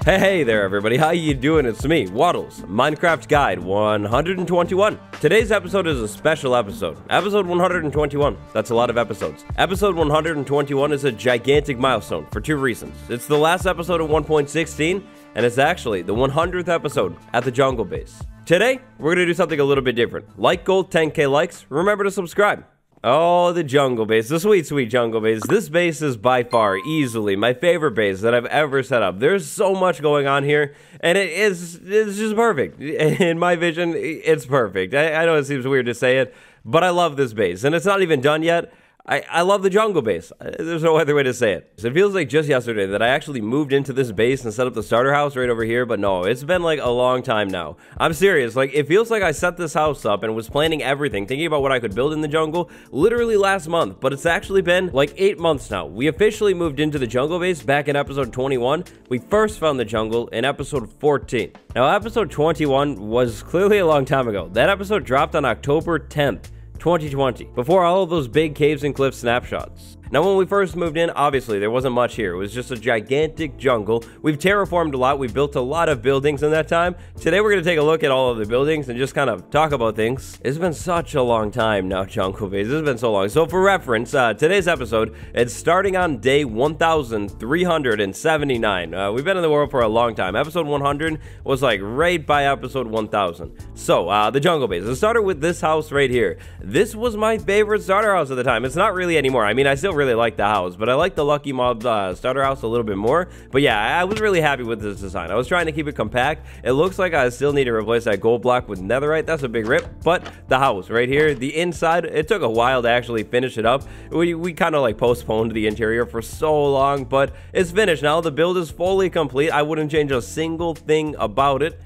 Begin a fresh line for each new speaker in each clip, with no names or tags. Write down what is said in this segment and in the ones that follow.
Hey there everybody, how you doing? It's me, Wattles, Minecraft Guide 121. Today's episode is a special episode. Episode 121, that's a lot of episodes. Episode 121 is a gigantic milestone for two reasons. It's the last episode of 1.16, and it's actually the 100th episode at the Jungle Base. Today, we're gonna do something a little bit different. Like gold, 10k likes, remember to subscribe. Oh, the Jungle Base, the sweet, sweet Jungle Base. This base is by far, easily, my favorite base that I've ever set up. There's so much going on here, and it's just perfect. In my vision, it's perfect. I know it seems weird to say it, but I love this base, and it's not even done yet. I love the Jungle Base. There's no other way to say it. So it feels like just yesterday that I actually moved into this base and set up the starter house right over here, but no, it's been like a long time now. I'm serious, like it feels like I set this house up and was planning everything, thinking about what I could build in the jungle literally last month, but it's actually been like 8 months now. We officially moved into the Jungle Base back in episode 21. We first found the jungle in episode 14. Now episode 21 was clearly a long time ago. That episode dropped on October 10th. 2020, before all of those big caves and cliff snapshots. Now, when we first moved in, obviously, there wasn't much here. It was just a gigantic jungle. We've terraformed a lot. We built a lot of buildings in that time. Today, we're going to take a look at all of the buildings and just kind of talk about things. It's been such a long time now, Jungle Base. It's been so long. So, for reference, today's episode, it's starting on day 1,379. We've been in the world for a long time. Episode 100 was like right by episode 1,000. So, the Jungle Base. It started with this house right here. This was my favorite starter house at the time. It's not really anymore. I mean, I still really like the house, but I like the Lucky Mob starter house a little bit more. But yeah, I was really happy with this design. I was trying to keep it compact. It looks like I still need to replace that gold block with netherite. That's a big rip. But the house right here, the inside, it took a while to actually finish it up. We kind of like postponed the interior for so long, but it's finished now. The build is fully complete. I wouldn't change a single thing about it.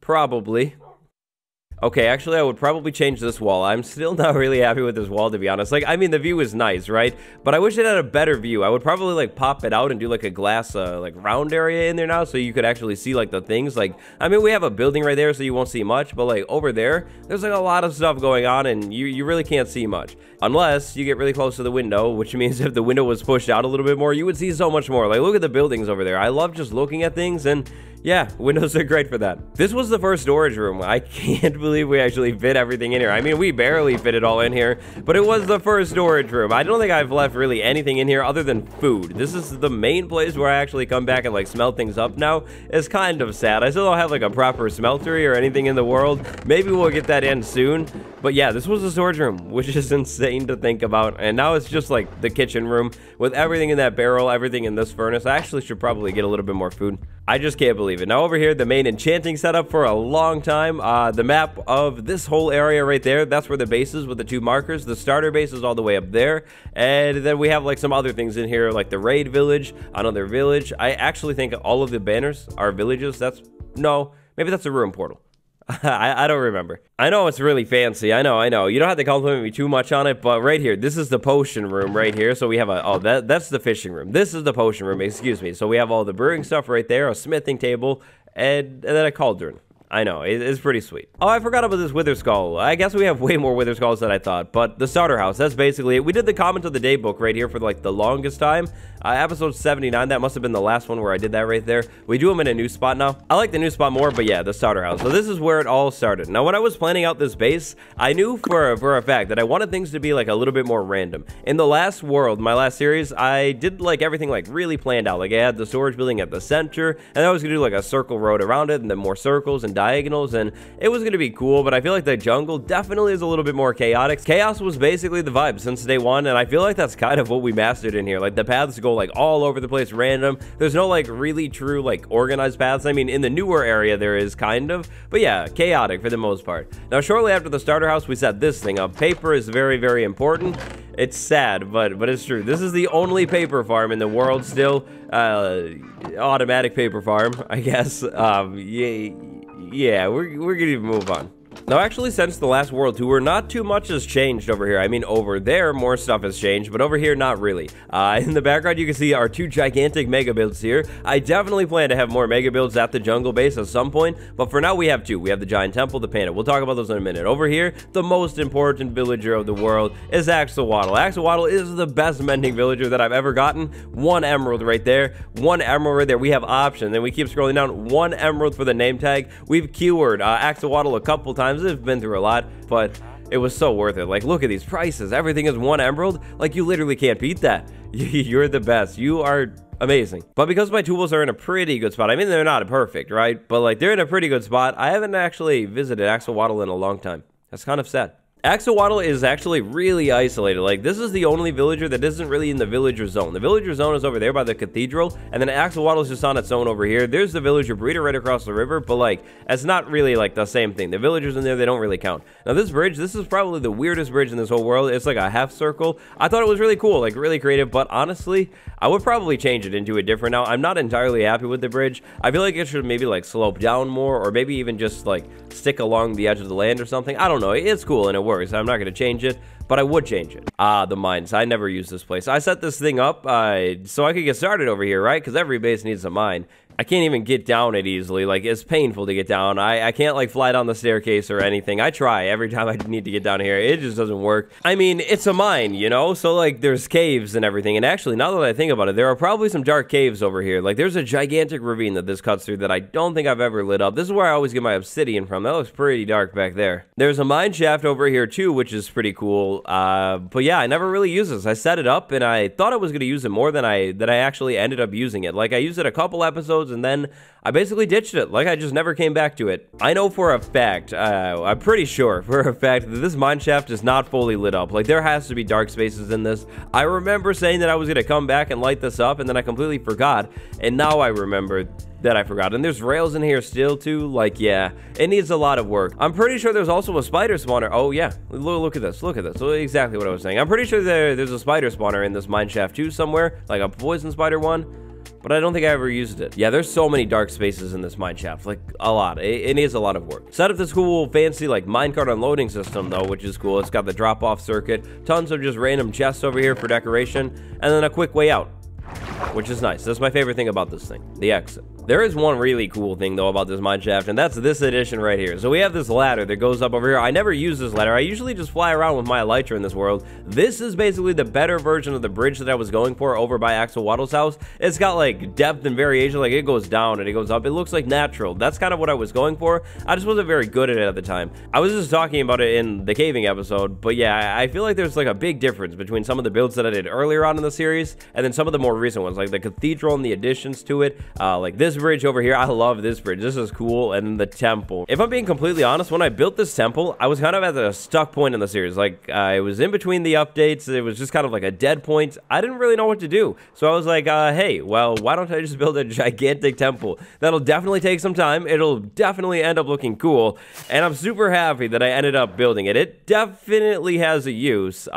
Probably. Okay, actually, I would probably change this wall. I'm still not really happy with this wall, to be honest. Like, I mean, the view is nice, right? But I wish it had a better view. I would probably, like, pop it out and do, like, a glass, like, round area in there now so you could actually see, like, the things. Like, I mean, we have a building right there, so you won't see much. But, like, over there, there's, like, a lot of stuff going on, and you really can't see much. Unless you get really close to the window, which means if the window was pushed out a little bit more, you would see so much more. Like, look at the buildings over there. I love just looking at things, and yeah, windows are great for that. This was the first storage room. I can't believe we actually fit everything in here. I mean, we barely fit it all in here, but it was the first storage room. I don't think I've left really anything in here other than food. This is the main place where I actually come back and like smelt things up now. It's kind of sad. I still don't have like a proper smeltery or anything in the world. Maybe we'll get that in soon. But yeah, this was the storage room, which is insane to think about. And now it's just like the kitchen room with everything in that barrel, everything in this furnace. I actually should probably get a little bit more food. I just can't believe it. Now over here, the main enchanting setup for a long time. The map of this whole area right there, that's where the base is with the two markers. The starter base is all the way up there. And then we have like some other things in here, like the raid village, another village. I actually think all of the banners are villages. No, maybe that's a ruin portal. I don't remember. I know it's really fancy. I know. You don't have to compliment me too much on it, but right here, this is the potion room right here. So we have that's the fishing room. This is the potion room, excuse me. So we have all the brewing stuff right there, a smithing table, and then a cauldron. I know, it's pretty sweet. Oh, I forgot about this wither skull. I guess we have way more wither skulls than I thought, but the starter house, that's basically it. We did the comment of the day book right here for like the longest time. Episode 79, that must have been the last one where I did that right there. We do them in a new spot now. I like the new spot more, but yeah, the starter house. So this is where it all started. Now, when I was planning out this base, I knew for a fact that I wanted things to be like a little bit more random. In the last world, my last series, I did like everything like really planned out. Like I had the storage building at the center, and I was gonna do like a circle road around it, and then more circles and diagonals, and it was gonna be cool. But I feel like the jungle definitely is a little bit more chaotic. Chaos was basically the vibe since day one, and I feel like that's kind of what we mastered in here. Like the paths go like all over the place, random. There's no like really true like organized paths. I mean, in the newer area there is kind of, but yeah, chaotic for the most part. Now, shortly after the starter house, we set this thing up. Paper is very, very important. It's sad, but it's true. This is the only paper farm in the world still. Automatic paper farm, I guess. Yeah, we're gonna move on. Now, actually, since the last World Tour, not too much has changed over here. I mean, over there, more stuff has changed, but over here, not really. In the background, you can see our 2 gigantic mega builds here. I definitely plan to have more mega builds at the jungle base at some point, but for now, we have 2. We have the giant temple, the panda. We'll talk about those in a minute. Over here, the most important villager of the world is Axolotl. Axolotl is the best mending villager that I've ever gotten. 1 emerald right there. 1 emerald right there. We have options. Then we keep scrolling down. 1 emerald for the name tag. We've cured Axolotl a couple times. It's been through a lot, but it was so worth it. Like, look at these prices. Everything is 1 emerald. Like, you literally can't beat that. You're the best. You are amazing. But because my tools are in a pretty good spot, I mean, they're not perfect, right? But like, they're in a pretty good spot. I haven't actually visited Axolotl in a long time. That's kind of sad. Axolotl is actually really isolated. Like, this is the only villager that isn't really in the villager zone. The villager zone is over there by the cathedral, and then Axolotl is just on its own over here. There's the villager breeder right across the river, but like, it's not really like the same thing. The villagers in there, they don't really count. Now, this bridge, this is probably the weirdest bridge in this whole world. It's like a half circle. I thought it was really cool, like really creative, but honestly, I would probably change it into a different now. I'm not entirely happy with the bridge. I feel like it should maybe like slope down more, or maybe even just like stick along the edge of the land or something. I don't know. It's cool and it works. I'm not going to change it, but I would change it. The mines. I never use this place. I set this thing up so I could get started over here, right? Because every base needs a mine. I can't even get down it easily. Like, it's painful to get down. I can't, like, fly down the staircase or anything. I try every time I need to get down here. It just doesn't work. I mean, it's a mine, you know? So, like, there's caves and everything. And actually, now that I think about it, there are probably some dark caves over here. Like, there's a gigantic ravine that this cuts through that I don't think I've ever lit up. This is where I always get my obsidian from. That looks pretty dark back there. There's a mine shaft over here, too, which is pretty cool. But yeah, I never really use this. I set it up, and I thought I was going to use it more than I actually ended up using it. Like, I used it a couple episodes, and then I basically ditched it. Like, I just never came back to it. I know for a fact, I'm pretty sure for a fact that this mine shaft is not fully lit up. Like, there has to be dark spaces in this. I remember saying that I was going to come back and light this up, and then I completely forgot. And now I remember that I forgot. And there's rails in here still, too. Like, yeah, it needs a lot of work. I'm pretty sure there's also a spider spawner. Oh, yeah. Look at this. Look at this. Exactly what I was saying. I'm pretty sure there's a spider spawner in this mine shaft, too, somewhere. Like a poison spider one. But I don't think I ever used it. Yeah, there's so many dark spaces in this mine shaft, like a lot. It needs a lot of work. Set up this cool, fancy, like minecart unloading system though, which is cool. It's got the drop-off circuit, tons of just random chests over here for decoration, and then a quick way out, which is nice. That's my favorite thing about this thing, the exit. There is one really cool thing, though, about this mine shaft, and that's this addition right here. So we have this ladder that goes up over here. I never use this ladder. I usually just fly around with my elytra in this world. This is basically the better version of the bridge that I was going for over by Axolotl's house. It's got, like, depth and variation. Like, it goes down and it goes up. It looks like natural. That's kind of what I was going for. I just wasn't very good at it at the time. I was just talking about it in the caving episode, but yeah, I feel like there's, like, a big difference between some of the builds that I did earlier on in the series and then some of the more recent ones, like the cathedral and the additions to it. Like this bridge over here, I love this bridge. This is cool. And then the temple. If I'm being completely honest, when I built this temple, I was kind of at a stuck point in the series. Like, I was in between the updates. It was just kind of like a dead point. I didn't really know what to do. So I was like, hey, well, why don't I just build a gigantic temple? That'll definitely take some time. It'll definitely end up looking cool. And I'm super happy that I ended up building it. It definitely has a use.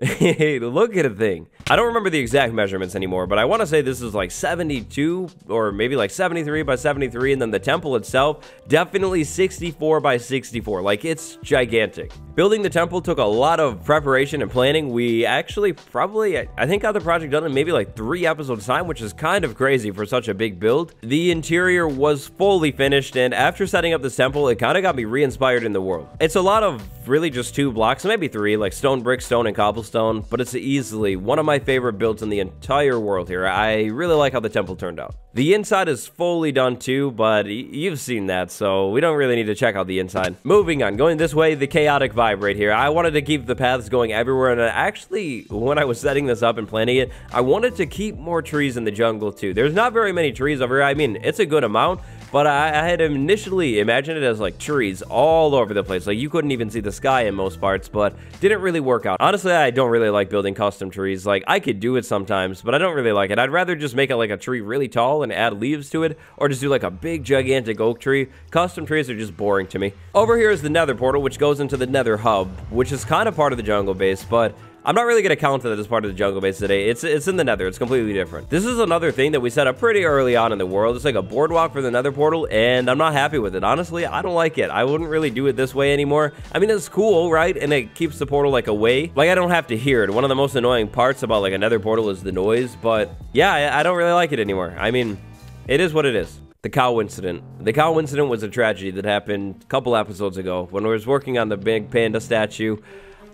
Hey, look at a thing. I don't remember the exact measurements anymore, but I want to say this is like 72 or maybe like 73 by 73, and then the temple itself, definitely 64 by 64. Like, it's gigantic. Building the temple took a lot of preparation and planning. We actually probably, I think, got the project done in maybe like 3 episodes time, which is kind of crazy for such a big build. The interior was fully finished, and after setting up this temple, it kind of got me re-inspired in the world. It's a lot of really just 2 blocks, maybe 3, like stone, brick, stone, and cobblestone, but it's easily one of my favorite builds in the entire world here. I really like how the temple turned out. The inside is fully done too, but you've seen that, so we don't really need to check out the inside. Moving on, going this way, the chaotic vibe right here. I wanted to keep the paths going everywhere, and actually, when I was setting this up and planning it, I wanted to keep more trees in the jungle too. There's not very many trees over here. I mean, it's a good amount, but I had initially imagined it as like trees all over the place. Like, you couldn't even see the sky in most parts, but didn't really work out. Honestly, I don't really like building custom trees. Like, I could do it sometimes, but I don't really like it. I'd rather just make it like a tree really tall and add leaves to it, or just do like a big gigantic oak tree. Custom trees are just boring to me. Over here is the nether portal, which goes into the nether hub, which is kind of part of the jungle base, but I'm not really going to count that as part of the jungle base today. It's in the nether. It's completely different. This is another thing that we set up pretty early on in the world. It's like a boardwalk for the nether portal, and I'm not happy with it. Honestly, I don't like it. I wouldn't really do it this way anymore. I mean, it's cool, right? And it keeps the portal like away. Like, I don't have to hear it. One of the most annoying parts about like a nether portal is the noise, but yeah, I don't really like it anymore. I mean, it is what it is. The cow incident. The cow incident was a tragedy that happened a couple episodes ago. When I was working on the big panda statue,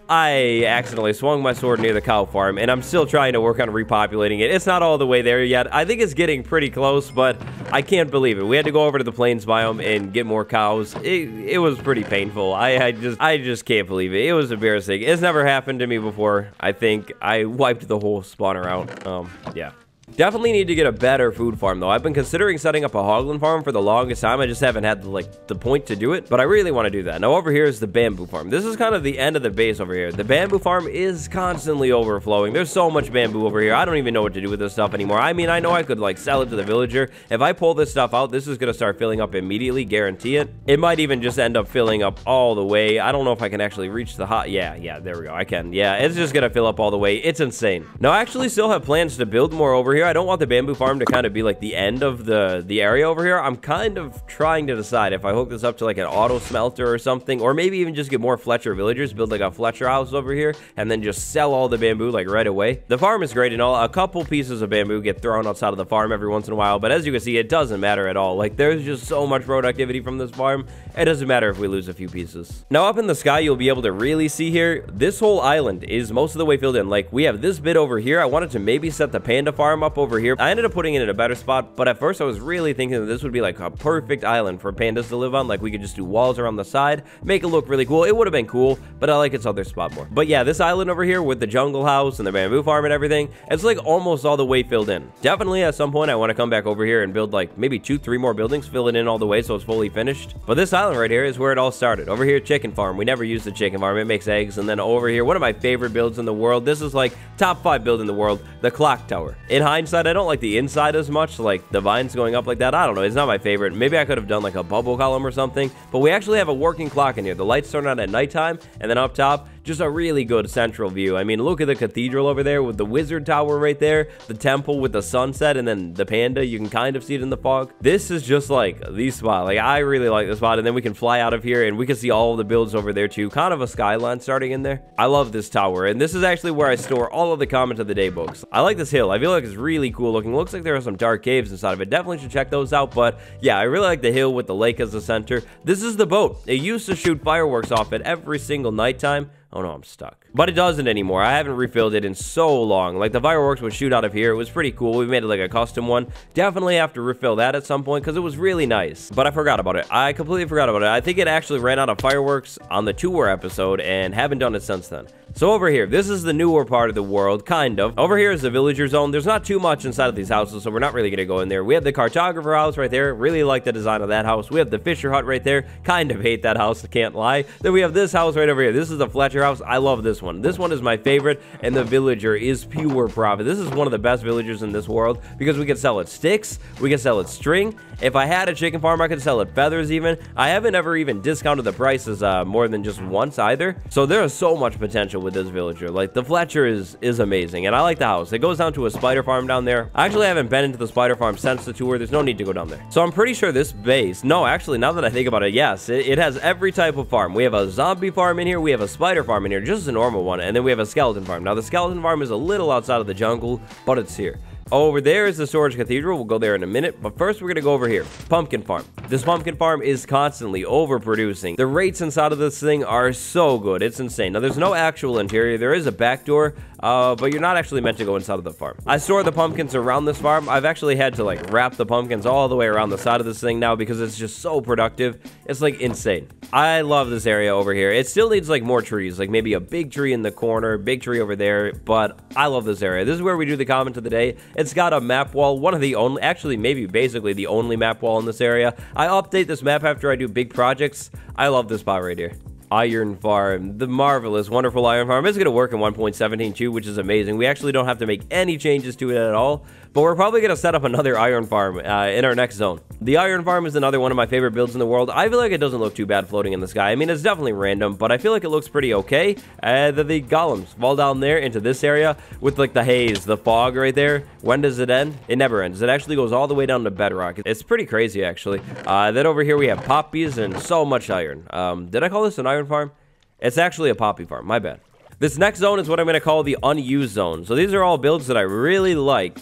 I accidentally swung my sword near the cow farm, and I'm still trying to work on repopulating it. It's not all the way there yet. I think it's getting pretty close, but I can't believe it. We had to go over to the plains biome and get more cows. It was pretty painful. I just can't believe it. It was embarrassing. It's never happened to me before. I think I wiped the whole spawner out. Yeah. Definitely need to get a better food farm, though. I've been considering setting up a hoglin farm for the longest time. I just haven't had, like, the point to do it, but I really want to do that. Now, over here is the bamboo farm. This is kind of the end of the base over here. The bamboo farm is constantly overflowing. There's so much bamboo over here. I don't even know what to do with this stuff anymore. I mean, I know I could, like, sell it to the villager. If I pull this stuff out, this is going to start filling up immediately, guarantee it. It might even just end up filling up all the way. I don't know if I can actually reach the hot. Yeah, there we go. I can. Yeah, it's just going to fill up all the way. It's insane. Now, I actually still have plans to build more over here. I don't want the bamboo farm to kind of be like the end of the area over here. I'm kind of trying to decide if I hook this up to like an auto smelter or something, or maybe even just get more Fletcher villagers, build like a Fletcher house over here, and then just sell all the bamboo like right away. The farm is great and all. A couple pieces of bamboo get thrown outside of the farm every once in a while, but as you can see, it doesn't matter at all. Like, there's just so much productivity from this farm. It doesn't matter if we lose a few pieces. Now, up in the sky, you'll be able to really see here, this whole island is most of the way filled in. Like, we have this bit over here. I wanted to maybe set the panda farm up over here. I ended up putting it in a better spot, but at first I was really thinking that this would be like a perfect island for pandas to live on. Like, we could just do walls around the side, make it look really cool. It would have been cool, but I like its other spot more. But yeah, this island over here with the jungle house and the bamboo farm and everything, it's like almost all the way filled in. Definitely at some point I want to come back over here and build like maybe 2-3 more buildings, fill it in all the way so it's fully finished. But this island right here is where it all started. Over here, chicken farm. We never use the chicken farm. It makes eggs. And then over here, one of my favorite builds in the world. This is like top 5 build in the world, the clock tower. In hindsight, I don't like the inside as much, like the vines going up like that. I don't know. It's not my favorite. Maybe I could have done like a bubble column or something, but we actually have a working clock in here. The lights turn on at nighttime, and then up top, just a really good central view. I mean, look at the cathedral over there with the wizard tower right there, the temple with the sunset, and then the panda. You can kind of see it in the fog. This is just like the spot. Like, I really like this spot, and then we can fly out of here, and we can see all the builds over there too. Kind of a skyline starting in there. I love this tower, and this is actually where I store all of the comment of the day books. I like this hill. I feel like it's really cool looking. Looks like there are some dark caves inside of it. Definitely should check those out, but yeah, I really like the hill with the lake as the center. This is the boat. It used to shoot fireworks off it every single nighttime. Oh no, I'm stuck. But it doesn't anymore. I haven't refilled it in so long. Like, the fireworks would shoot out of here. It was pretty cool. We made it like a custom one. Definitely have to refill that at some point because it was really nice. But I forgot about it. I completely forgot about it. I think it actually ran out of fireworks on the tour episode and haven't done it since then. So over here, this is the newer part of the world, kind of. Over here is the villager zone. There's not too much inside of these houses, so we're not really going to go in there. We have the cartographer house right there. Really like the design of that house. We have the fisher hut right there. Kind of hate that house, I can't lie. Then we have this house right over here. This is the Fletcher house. I love this one. This one is my favorite, and the villager is pure profit. This is one of the best villagers in this world because we can sell it sticks, we can sell it string. If I had a chicken farm, I could sell it feathers even. I haven't ever even discounted the prices more than just once either. So there is so much potential with this villager. Like, the Fletcher is amazing, and I like the house. It goes down to a spider farm down there. I actually haven't been into the spider farm since the tour. There's no need to go down there. So I'm pretty sure this base, no, actually, now that I think about it, yes, it has every type of farm. We have a zombie farm in here. We have a spider farm in here, just a normal one, and then we have a skeleton farm. Now, the skeleton farm is a little outside of the jungle, but it's here. Over there is the storage cathedral. We'll go there in a minute, but first we're going to go over here. Pumpkin farm. This pumpkin farm is constantly overproducing. The rates inside of this thing are so good. It's insane. Now, there's no actual interior. There is a back door, but you're not actually meant to go inside of the farm. I store the pumpkins around this farm. I've actually had to, like, wrap the pumpkins all the way around the side of this thing now because it's just so productive. It's, like, insane. I love this area over here. It still needs, like, more trees, like maybe a big tree in the corner, big tree over there, but I love this area. This is where we do the comment of the day. It's got a map wall, one of the only, actually maybe basically the only map wall in this area. I update this map after I do big projects. I love this spot right here. iron farm. The marvelous, wonderful iron farm is going to work in 1.17.2, which is amazing. We actually don't have to make any changes to it at all, but we're probably going to set up another iron farm in our next zone. The iron farm is another one of my favorite builds in the world. I feel like it doesn't look too bad floating in the sky. I mean, it's definitely random, but I feel like it looks pretty okay. The golems fall down there into this area with like the haze, the fog right there. When does it end? It never ends. It actually goes all the way down to bedrock. It's pretty crazy, actually. Then over here we have poppies and so much iron. Did I call this an iron farm? It's actually a poppy farm. My bad. This next zone is what I'm going to call the unused zone. So these are all builds that I really like,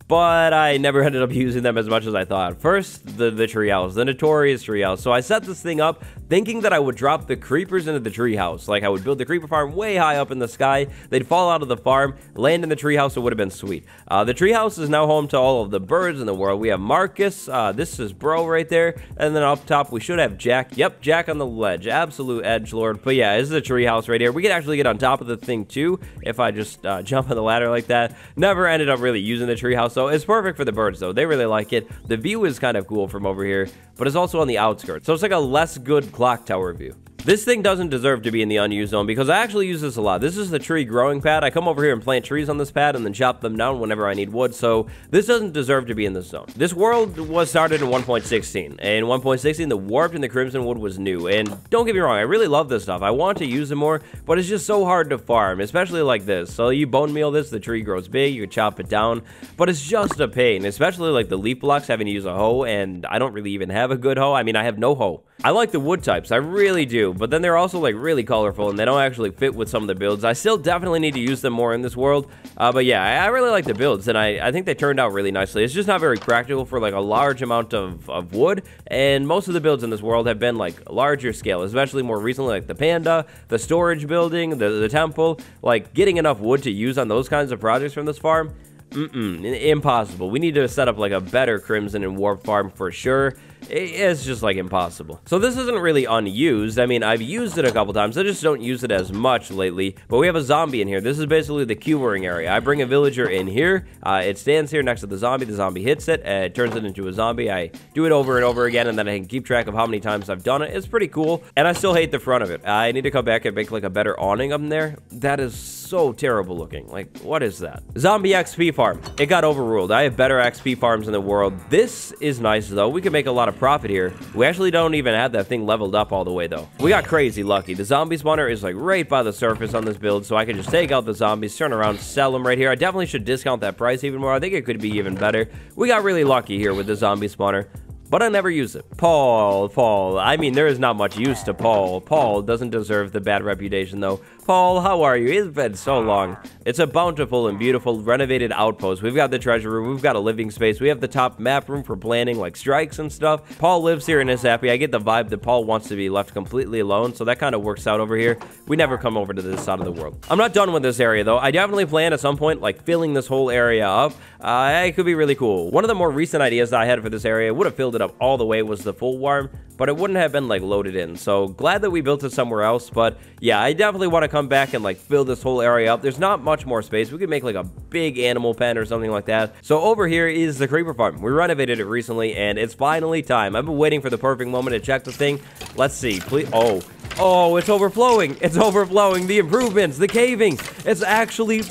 but I never ended up using them as much as I thought. First, the treehouse, the notorious treehouse. So I set this thing up thinking that I would drop the creepers into the treehouse. Like, I would build the creeper farm way high up in the sky. They'd fall out of the farm, land in the treehouse. It would have been sweet. The treehouse is now home to all of the birds in the world. We have Marcus. This is Bro right there. And then up top, we should have Jack. Yep, Jack on the ledge. Absolute edgelord. But yeah, this is a treehouse right here. We can actually get on top of the thing, too, if I just jump on the ladder like that. Never ended up really using the treehouse, so it's perfect for the birds, though. They really like it. The view is kind of cool from over here, but it's also on the outskirts, so it's like a less good clock tower view. This thing doesn't deserve to be in the unused zone because I actually use this a lot. This is the tree growing pad. I come over here and plant trees on this pad and then chop them down whenever I need wood, so this doesn't deserve to be in this zone. This world was started in 1.16. In 1.16, the warped and the crimson wood was new, and don't get me wrong, I really love this stuff. I want to use it more, but it's just so hard to farm, especially like this. So you bone meal this, the tree grows big, you can chop it down, but it's just a pain, especially like the leaf blocks, having to use a hoe, and I don't really even have a good hoe. I mean, I have no hoe. I like the wood types, I really do, but then they're also like really colorful and they don't actually fit with some of the builds. I still definitely need to use them more in this world, but yeah, I really like the builds and I think they turned out really nicely. It's just not very practical for like a large amount of wood, and most of the builds in this world have been like larger scale, especially more recently, like the panda, the storage building, the temple. Like getting enough wood to use on those kinds of projects from this farm, impossible. We need to set up like a better crimson and warp farm for sure. It's just like impossible. So this isn't really unused. I mean, I've used it a couple times. I just don't use it as much lately. But we have a zombie in here. This is basically the queuing area. I bring a villager in here. It stands here next to the zombie. The zombie hits it. It turns it into a zombie. I do it over and over again, and then I can keep track of how many times I've done it. It's pretty cool. And I still hate the front of it. I need to come back and make like a better awning up in there. That is so terrible looking. Like, what is that? Zombie XP farm. It got overruled. I have better XP farms in the world. This is nice, though. We can make a lot of profit here. We actually don't even have that thing leveled up all the way, though. We got crazy lucky. The zombie spawner is like right by the surface on this build, so I can just take out the zombies, turn around, sell them right here. I definitely should discount that price even more. I think it could be even better. We got really lucky here with the zombie spawner, but I never use it. Paul. I mean, there is not much use to Paul. Paul doesn't deserve the bad reputation, though. Paul, how are you? It's been so long. It's a bountiful and beautiful renovated outpost. We've got the treasure room. We've got a living space. We have the top map room for planning like strikes and stuff. Paul lives here and is happy. I get the vibe that Paul wants to be left completely alone, so that kind of works out over here. We never come over to this side of the world. I'm not done with this area, though. I definitely plan at some point like filling this whole area up. It could be really cool. One of the more recent ideas that I had for this area would have filled it up all the way was the full farm, but it wouldn't have been like loaded in. So glad that we built it somewhere else. But yeah, I definitely want to come back and like fill this whole area up. There's not much more space. We could make like a big animal pen or something like that. So over here is the creeper farm. We renovated it recently and it's finally time. I've been waiting for the perfect moment to check the thing. Let's see, please. Oh, it's overflowing. It's overflowing. The improvements, the caving. It's actually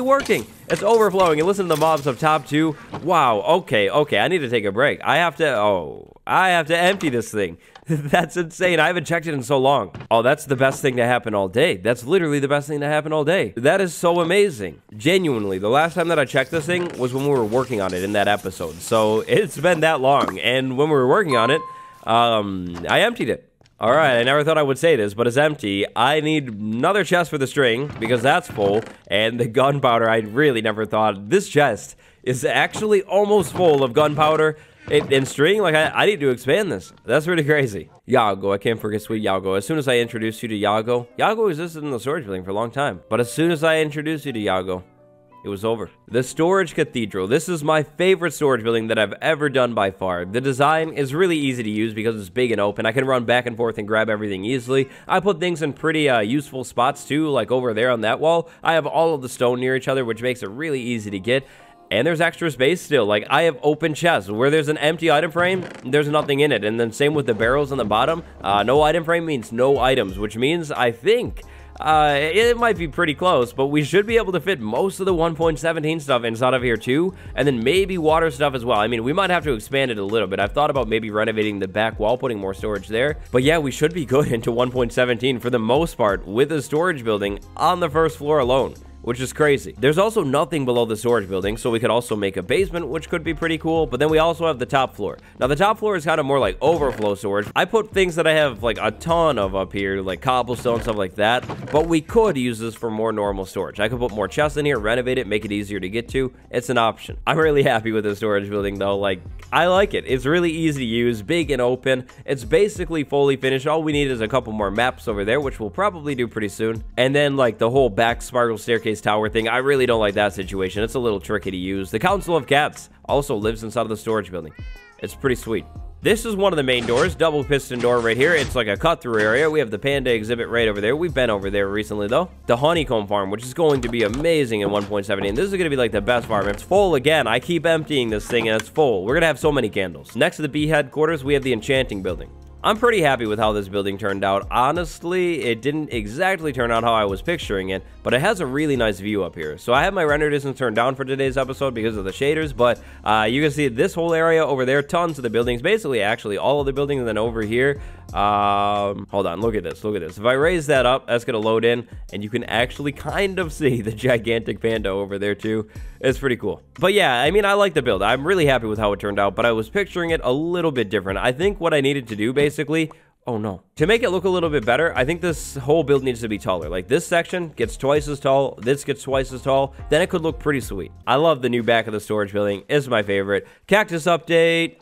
working. It's overflowing. And listen to the mobs up top too. Wow. Okay. I need to take a break. I have to empty this thing. That's insane. I haven't checked it in so long. Oh, that's the best thing to happen all day. That's literally the best thing to happen all day. That is so amazing. Genuinely, the last time that I checked this thing was when we were working on it in that episode. So it's been that long. And when we were working on it, I emptied it. All right, I never thought I would say this, but it's empty. I need another chest for the string because that's full. And the gunpowder, I really never thought. This chest is actually almost full of gunpowder and string. Like, I need to expand this. That's really crazy. Yago, I can't forget sweet Yago. As soon as I introduced you to Yago existed in the storage building for a long time. But as soon as I introduced you to Yago, it was over. The Storage Cathedral. This is my favorite storage building that I've ever done by far. The design is really easy to use because it's big and open. I can run back and forth and grab everything easily. I put things in pretty useful spots too, like over there on that wall. I have all of the stone near each other, which makes it really easy to get. And there's extra space still. Like, I have open chests. Where there's an empty item frame, there's nothing in it. And then same with the barrels on the bottom. No item frame means no items, which means, I think, it might be pretty close, but we should be able to fit most of the 1.17 stuff inside of here too, and then maybe water stuff as well. I mean, we might have to expand it a little bit. I've thought about maybe renovating the back wall, putting more storage there, but yeah, we should be good into 1.17 for the most part with a storage building on the first floor alone, which is crazy. There's also nothing below the storage building, so we could also make a basement, which could be pretty cool. But then we also have the top floor. Now, the top floor is kind of more like overflow storage. I put things that I have like a ton of up here, like cobblestone, stuff like that. But we could use this for more normal storage. I could put more chests in here, renovate it, make it easier to get to. It's an option. I'm really happy with the storage building, though. Like, I like it. It's really easy to use, big and open. It's basically fully finished. All we need is a couple more maps over there, which we'll probably do pretty soon. And then, like, the whole back spiral staircase tower thing, I really don't like that situation. It's a little tricky to use. The Council of Cats also lives inside of the storage building. It's pretty sweet. This is one of the main doors, double piston door right here. It's like a cut-through area. We have the panda exhibit right over there. We've been over there recently, though. The honeycomb farm, which is going to be amazing in 1.17. This is going to be like the best farm. It's full again. I keep emptying this thing, and it's full. We're going to have so many candles. Next to the bee headquarters, we have the enchanting building. I'm pretty happy with how this building turned out. Honestly, it didn't exactly turn out how I was picturing it, but it has a really nice view up here. So I have my render distance turned down for today's episode because of the shaders, but you can see this whole area over there, tons of the buildings, basically actually all of the buildings, and then over here, hold on, look at this, look at this. If I raise that up, that's gonna load in, and you can actually kind of see the gigantic panda over there too. It's pretty cool. But yeah, I mean, I like the build. I'm really happy with how it turned out, but I was picturing it a little bit different. I think what I needed to do basically, oh no, to make it look a little bit better, I think this whole build needs to be taller. Like, this section gets twice as tall, this gets twice as tall, then it could look pretty sweet. I love the new back of the storage building. It's my favorite. Cactus update.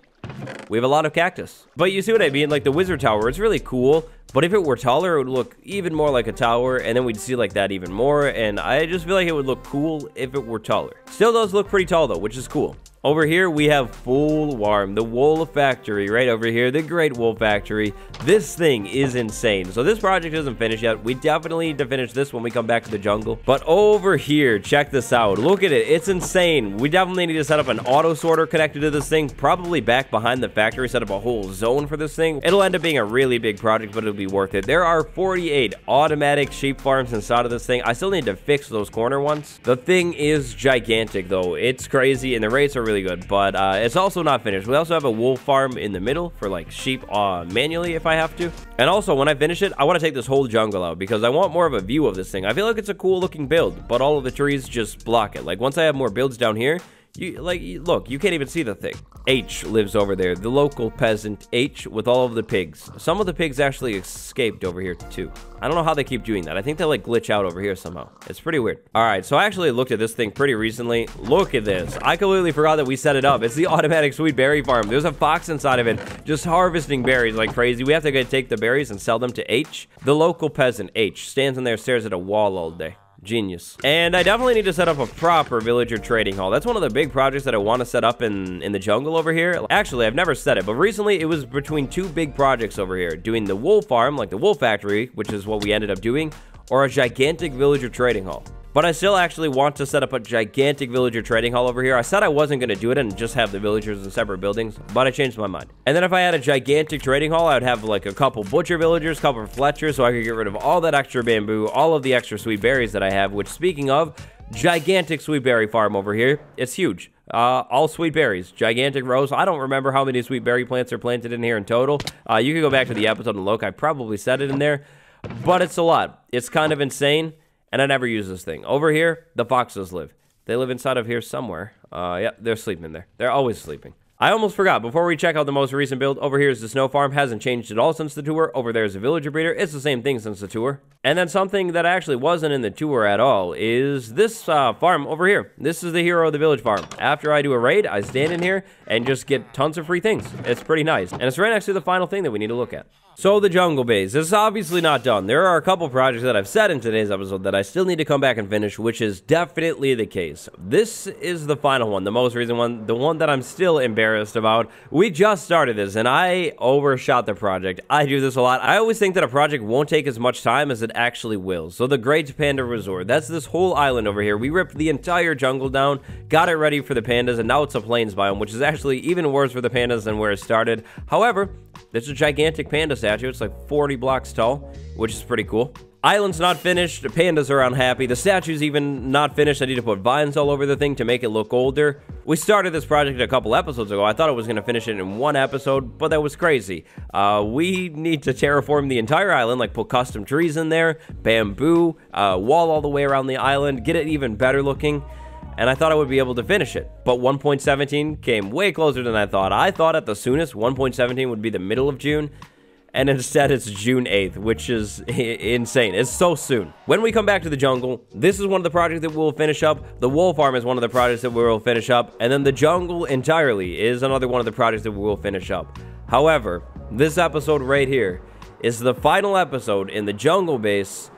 We have a lot of cactus. But you see what I mean? Like, the wizard tower, it's really cool, but if it were taller, it would look even more like a tower, and then we'd see like that even more, and I just feel like it would look cool if it were taller. Still does look pretty tall though, which is cool. Over here, we have Full Warm, the wool factory right over here, the Great Wool Factory. This thing is insane. So this project isn't finished yet. We definitely need to finish this when we come back to the jungle. But over here, check this out. Look at it. It's insane. We definitely need to set up an auto sorter connected to this thing, probably back behind the factory, set up a whole zone for this thing. It'll end up being a really big project, but it'll be worth it. There are 48 automatic sheep farms inside of this thing. I still need to fix those corner ones. The thing is gigantic, though. It's crazy, and the rates are really good, but it's also not finished. We also have a wool farm in the middle for like sheep manually if I have to. And also, when I finish it, I want to take this whole jungle out because I want more of a view of this thing. I feel like it's a cool looking build, but all of the trees just block it. Like, once I have more builds down here, look, you can't even see the thing. H lives over there, the local peasant H with all of the pigs. Some of the pigs actually escaped over here too. I don't know how they keep doing that. I think they like glitch out over here somehow. It's pretty weird. All right, so I actually looked at this thing pretty recently. Look at this. I completely forgot that we set it up. It's the automatic sweet berry farm. There's a fox inside of it just harvesting berries like crazy. We have to go take the berries and sell them to H. The local peasant H stands in there, stares at a wall all day. Genius. And I definitely need to set up a proper villager trading hall. That's one of the big projects that I want to set up in the jungle over here. Actually, I've never said it, but recently it was between two big projects over here. Doing the wool farm, like the wool factory, which is what we ended up doing, or a gigantic villager trading hall. But I still actually want to set up a gigantic villager trading hall over here. I said I wasn't going to do it and just have the villagers in separate buildings, but I changed my mind. And then if I had a gigantic trading hall, I would have like a couple butcher villagers, a couple of Fletchers, so I could get rid of all that extra bamboo, all of the extra sweet berries that I have, which, speaking of, gigantic sweet berry farm over here. It's huge. All sweet berries, gigantic rows. I don't remember how many sweet berry plants are planted in here in total. You can go back to the episode and look. I probably said it in there, but it's a lot. It's kind of insane. And I never use this thing. Over here, the foxes live. They live inside of here somewhere. Yeah, they're sleeping in there. They're always sleeping. I almost forgot. Before we check out the most recent build, over here is the snow farm. Hasn't changed at all since the tour. Over there is a villager breeder. It's the same thing since the tour. And then something that actually wasn't in the tour at all is this farm over here. This is the hero of the village farm. After I do a raid, I stand in here and just get tons of free things. It's pretty nice. And it's right next to the final thing that we need to look at. So the jungle base, this is obviously not done. There are a couple projects that I've said in today's episode that I still need to come back and finish, which is definitely the case. This is the final one, the most recent one, the one that I'm still embarrassed about. We just started this and I overshot the project. I do this a lot. I always think that a project won't take as much time as it actually will. So the Great Panda Resort, that's this whole island over here. We ripped the entire jungle down, got it ready for the pandas, and now it's a plains biome, which is actually even worse for the pandas than where it started. However, there's a gigantic panda statue. It's like 40 blocks tall, which is pretty cool. Island's not finished. The pandas are unhappy. The statue's even not finished. I need to put vines all over the thing to make it look older. We started this project a couple episodes ago. I thought I was going to finish it in one episode, but that was crazy. We need to terraform the entire island, like put custom trees in there, bamboo, wall all the way around the island, get it even better looking. And I thought I would be able to finish it. But 1.17 came way closer than I thought. I thought at the soonest 1.17 would be the middle of June, and instead it's June 8th, which is insane. It's so soon. When we come back to the jungle, this is one of the projects that we'll finish up. The wool farm is one of the projects that we will finish up. And then the jungle entirely is another one of the projects that we will finish up. However, this episode right here is the final episode in the jungle base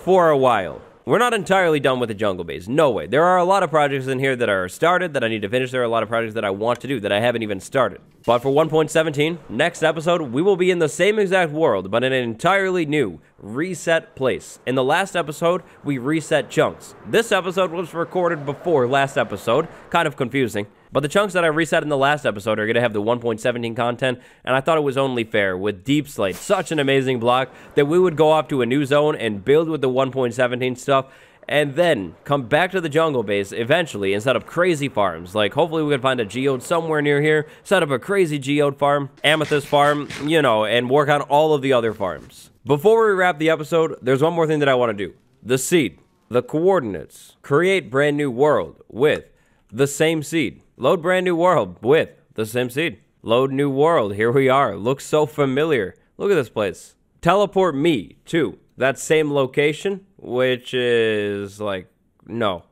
for a while. We're not entirely done with the jungle base. No way. There are a lot of projects in here that are started that I need to finish. There are a lot of projects that I want to do that I haven't even started. But for 1.17, next episode, we will be in the same exact world, but in an entirely new, reset place. In the last episode, we reset chunks. This episode was recorded before last episode. Kind of confusing. But the chunks that I reset in the last episode are going to have the 1.17 content, and I thought it was only fair with Deep Slate, such an amazing block, that we would go off to a new zone and build with the 1.17 stuff, and then come back to the jungle base eventually and set up crazy farms. Like, hopefully we can find a geode somewhere near here, set up a crazy geode farm, amethyst farm, you know, and work on all of the other farms. Before we wrap the episode, there's one more thing that I want to do. The seed. The coordinates. Create brand new world with the same seed. Load brand new world with the same seed. Load new world. Here we are. Looks so familiar. Look at this place. Teleport me to that same location, which is like, no,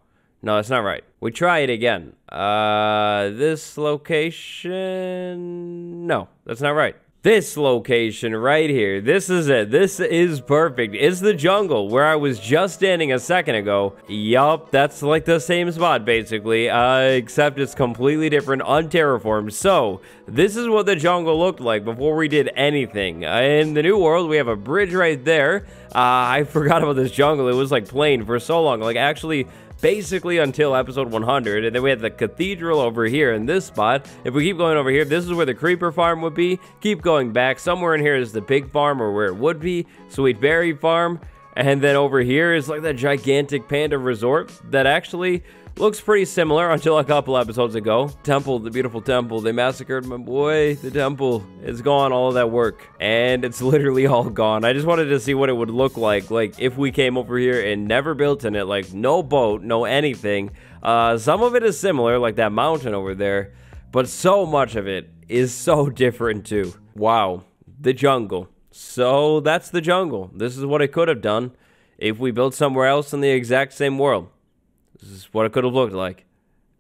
that's not right. We try it again. This location, no, that's not right. This location right here, this is it. This is perfect. It's the jungle where I was just standing a second ago. Yup, that's like the same spot basically, except it's completely different, unterraformed. So, this is what the jungle looked like before we did anything. In the new world, we have a bridge right there. I forgot about this jungle. It was like plain for so long, like actually basically until episode 100, and then we had the cathedral over here in this spot. If we keep going over here, this is where the creeper farm would be. Keep going back, somewhere in here is the pig farm, or where it would be, sweet berry farm, and then over here is like the gigantic panda resort that actually looks pretty similar until a couple episodes ago. Temple, the beautiful temple. They massacred my boy. The temple is gone, all of that work. And it's literally all gone. I just wanted to see what it would look like if we came over here and never built in it. Like, no boat, no anything. Some of it is similar, like that mountain over there. But so much of it is so different too. Wow. The jungle. So that's the jungle. This is what it could have done if we built somewhere else in the exact same world. This is what it could have looked like.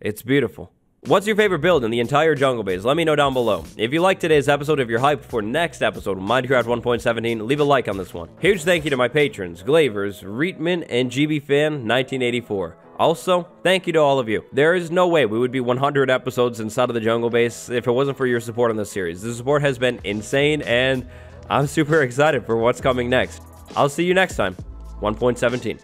It's beautiful. What's your favorite build in the entire jungle base? Let me know down below. If you liked today's episode, if you're hyped for next episode of Minecraft 1.17, leave a like on this one. Huge thank you to my patrons, Glavers, Reitman, and GBFan1984. Also, thank you to all of you. There is no way we would be 100 episodes inside of the jungle base if it wasn't for your support on this series. The support has been insane, and I'm super excited for what's coming next. I'll see you next time. 1.17.